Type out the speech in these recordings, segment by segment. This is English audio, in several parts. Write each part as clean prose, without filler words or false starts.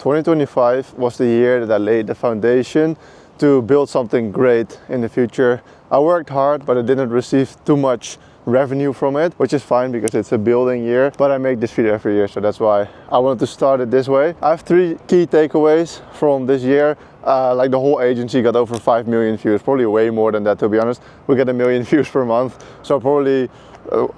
2025 was the year that I laid the foundation to build something great in the future. I worked hard, but I didn't receive too much revenue from it, which is fine because it's a building year, but I make this video every year, so that's why I wanted to start it this way. I have 3 key takeaways from this year. Like the whole agency got over 5 million views, probably way more than that, to be honest. We get 1 million views per month, so probably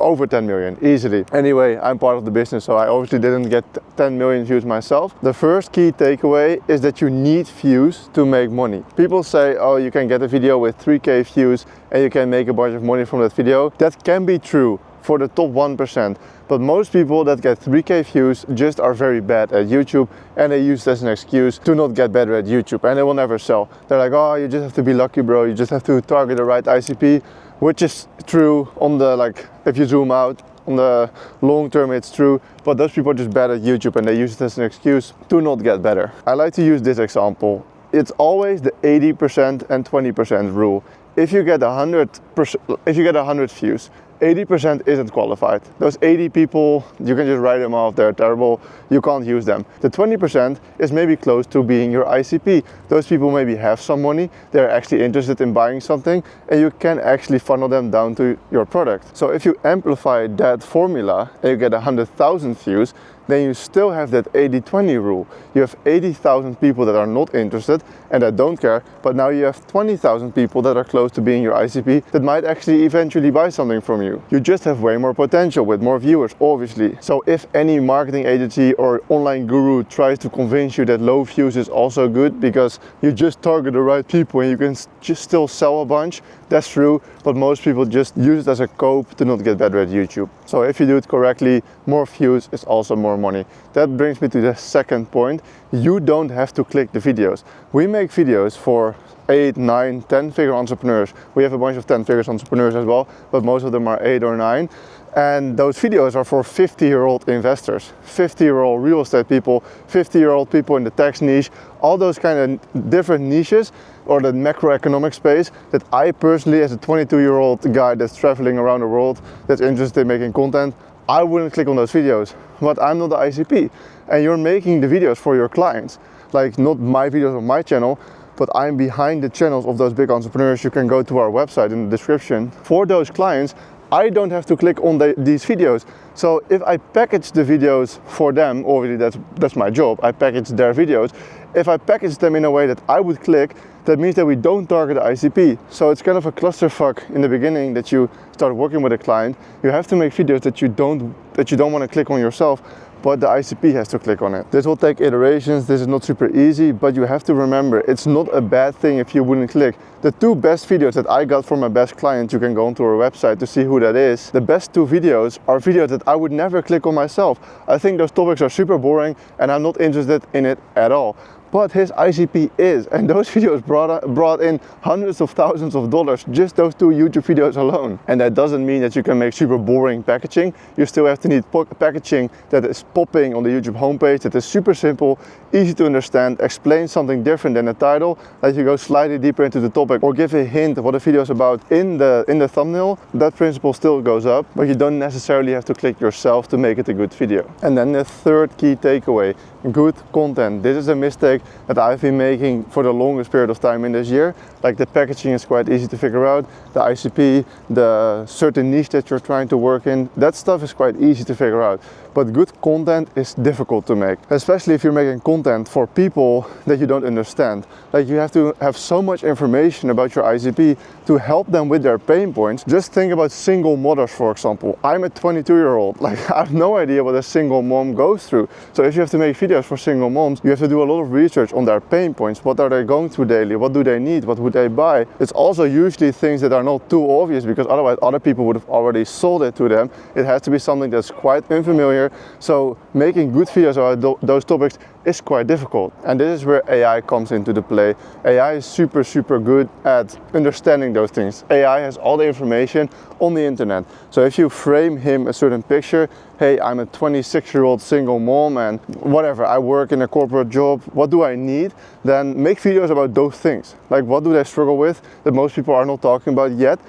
over 10 million easily. Anyway, I'm part of the business, so I obviously didn't get 10 million views myself. The first key takeaway is that you need views to make money. People say, oh, you can get a video with 3K views and you can make a bunch of money from that video. That can be true for the top 1%, but most people that get 3K views just are very bad at YouTube, and they use this as an excuse to not get better at YouTube, and they will never sell. They're like, oh, you just have to be lucky, bro, you just have to target the right ICP, which is true on the, like, if you zoom out, on the long term it's true, but those people are just bad at YouTube and they use it as an excuse to not get better. I like to use this example. It's always the 80% and 20% rule. If you get 100 views, 80% isn't qualified. Those 80 people, you can just write them off, they're terrible, you can't use them. The 20% is maybe close to being your ICP. Those people maybe have some money, they're actually interested in buying something, and you can actually funnel them down to your product. So if you amplify that formula and you get 100,000 views, then you still have that 80-20 rule. You have 80,000 people that are not interested and that don't care, but now you have 20,000 people that are close to being your ICP that might actually eventually buy something from you. You just have way more potential with more viewers, obviously. So if any marketing agency or online guru tries to convince you that low views is also good because you just target the right people and you can just still sell a bunch, that's true, but most people just use it as a cope to not get better at YouTube. So if you do it correctly, more views is also more money. That brings me to the second point. You don't have to click the videos. We make videos for 8, 9, 10-figure entrepreneurs. We have a bunch of 10-figure entrepreneurs as well, but most of them are 8 or 9. And those videos are for 50-year-old investors, 50-year-old real estate people, 50-year-old people in the tax niche, all those kind of different niches or the macroeconomic space that I personally, as a 22-year-old guy that's traveling around the world, that's interested in making content, I wouldn't click on those videos, but I'm not the ICP. And you're making the videos for your clients, like not my videos on my channel, but I'm behind the channels of those big entrepreneurs. You can go to our website in the description. For those clients, I don't have to click on these videos. So if I package the videos for them, obviously that's my job, I package their videos. If I package them in a way that I would click, that means that we don't target the ICP. So it's kind of a clusterfuck in the beginning that you start working with a client. You have to make videos that you don't want to click on yourself, but the ICP has to click on it. This will take iterations, this is not super easy, but you have to remember, it's not a bad thing if you wouldn't click. The 2 best videos that I got from my best client, you can go onto our website to see who that is. The best 2 videos are videos that I would never click on myself. I think those topics are super boring and I'm not interested in it at all. But his ICP is, and those videos brought in hundreds of thousands of dollars, just those 2 YouTube videos alone. And that doesn't mean that you can make super boring packaging. You still have to need packaging that is popping on the YouTube homepage, that is super simple, easy to understand, explain something different than the title, that you go slightly deeper into the topic or give a hint of what the video is about in the thumbnail. That principle still goes up, but you don't necessarily have to click yourself to make it a good video. And then the third key takeaway, good content. This is a mistake that I've been making for the longest period of time in this year. Like the packaging is quite easy to figure out, the ICP, the certain niche that you're trying to work in, that stuff is quite easy to figure out. But good content is difficult to make, especially if you're making content for people that you don't understand. Like you have to have so much information about your ICP to help them with their pain points. Just think about single mothers, for example. I'm a 22-year-old, like I have no idea what a single mom goes through. So if you have to make videos for single moms, you have to do a lot of research on their pain points. What are they going through daily? What do they need? What would they buy? It's also usually things that are not too obvious because otherwise other people would have already sold it to them. It has to be something that's quite unfamiliar. So making good videos about those topics is quite difficult. And this is where AI comes into the play. AI is super good at understanding those things. AI has all the information on the internet. So if you frame him a certain picture, hey, I'm a 26-year-old single mom and whatever, I work in a corporate job, what do I need? Then make videos about those things. Like what do they struggle with that most people are not talking about yet?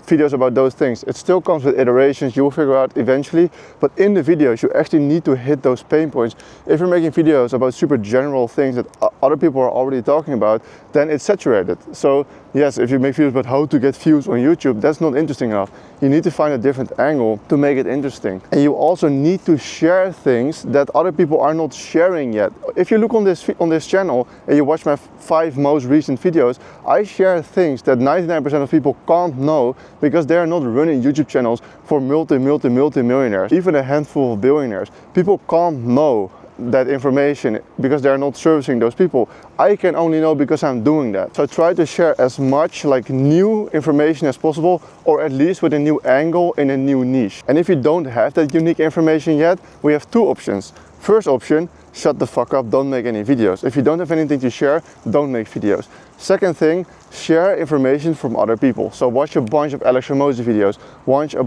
videos about those things. It still comes with iterations, you will figure out eventually, but in the videos you actually need to hit those pain points. If you're making videos about super general things that other people are already talking about, then it's saturated. So yes, if you make videos about how to get views on YouTube, that's not interesting enough. You need to find a different angle to make it interesting. And you also need to share things that other people are not sharing yet. If you look on this channel and you watch my 5 most recent videos, I share things that 99% of people can't know because they are not running YouTube channels for multi-millionaires, even a handful of billionaires. People can't know that information because they're not servicing those people. I can only know because I'm doing that. So I try to share as much like new information as possible, or at least with a new angle in a new niche. And if you don't have that unique information yet, we have 2 options. First option, shut the fuck up, don't make any videos. If you don't have anything to share, don't make videos. Second thing, share information from other people. So watch a bunch of Alex Hormozi videos, watch a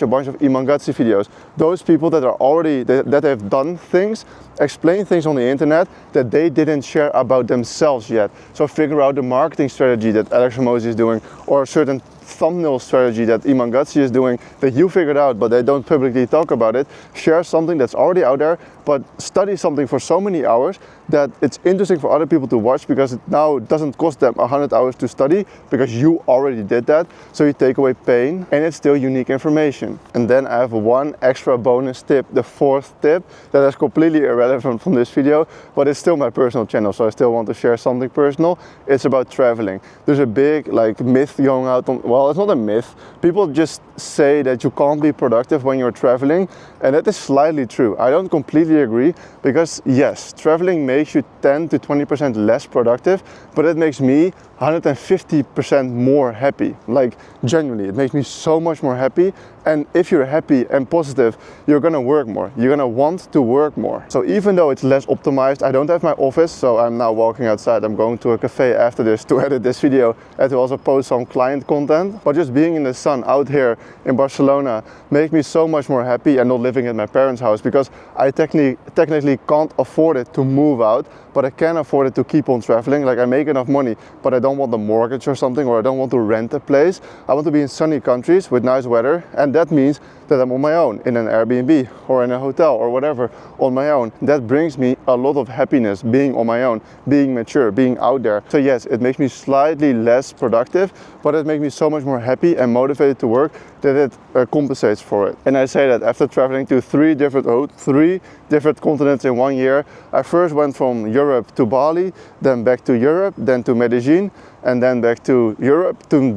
bunch of Iman Gadzhi videos. Those people that are already, that have done things, explain things on the internet that they didn't share about themselves yet. So figure out the marketing strategy that Alex Hormozi is doing, or a certain thumbnail strategy that Iman Gadzhi is doing that you figured out but they don't publicly talk about it. Share something that's already out there, but study something for so many hours that it's interesting for other people to watch, because it now doesn't cost them 100 hours to study because you already did that. So you take away pain and it's still unique information. And then I have one extra bonus tip, the 4th tip, that is completely irrelevant from this video, but it's still my personal channel, so I still want to share something personal. It's about traveling. There's a big like myth going out on, well, it's not a myth. People just say that you can't be productive when you're traveling, and that is slightly true. I don't completely agree, because yes, traveling makes you 10 to 20% less productive, but it makes me 150% more happy. Like genuinely, it makes me so much more happy. And if you're happy and positive, you're gonna work more. You're gonna want to work more. So even though it's less optimized, I don't have my office, so I'm now walking outside. I'm going to a cafe after this to edit this video and to also post some client content. But just being in the sun out here in Barcelona makes me so much more happy, and not living at my parents' house, because I technically can't afford it to move out, but I can afford it to keep on traveling. Like I make enough money, but I don't want a mortgage or something, or I don't want to rent a place. I want to be in sunny countries with nice weather, and that means that I'm on my own in an Airbnb or in a hotel or whatever on my own. That brings me a lot of happiness, being on my own, being mature, being out there. So yes, it makes me slightly less productive, but it makes me so much more happy and motivated to work that it compensates for it. And I say that after traveling to 3 different continents in 1 year. I first went from Europe to Bali, then back to Europe, then to Medellin, and then back to Europe, then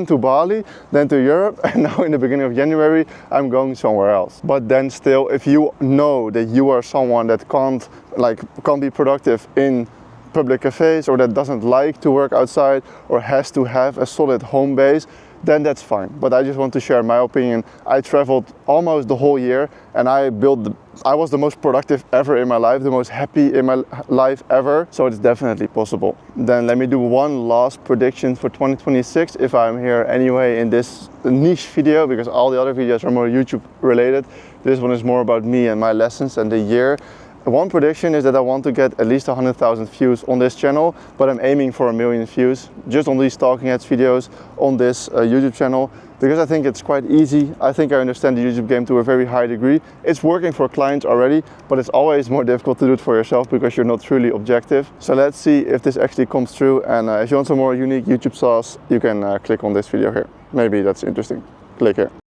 to Bali, then to Europe, and now in the beginning of January I'm going somewhere else. But then still, if you know that you are someone that can't be productive in public cafes, or that doesn't like to work outside, or has to have a solid home base, then that's fine. But I just want to share my opinion. I traveled almost the whole year, and I was the most productive ever in my life, the most happy in my life ever. So it's definitely possible. Then let me do one last prediction for 2026, if I'm here anyway in this niche video, because all the other videos are more YouTube related. This one is more about me and my lessons and the year. One prediction is that I want to get at least 100,000 views on this channel, but I'm aiming for 1 million views just on these talking heads videos on this YouTube channel, because I think it's quite easy. I think I understand the YouTube game to a very high degree. It's working for clients already, but it's always more difficult to do it for yourself because you're not truly objective. So let's see if this actually comes true, and if you want some more unique YouTube sauce, you can click on this video here. Maybe that's interesting. Click here.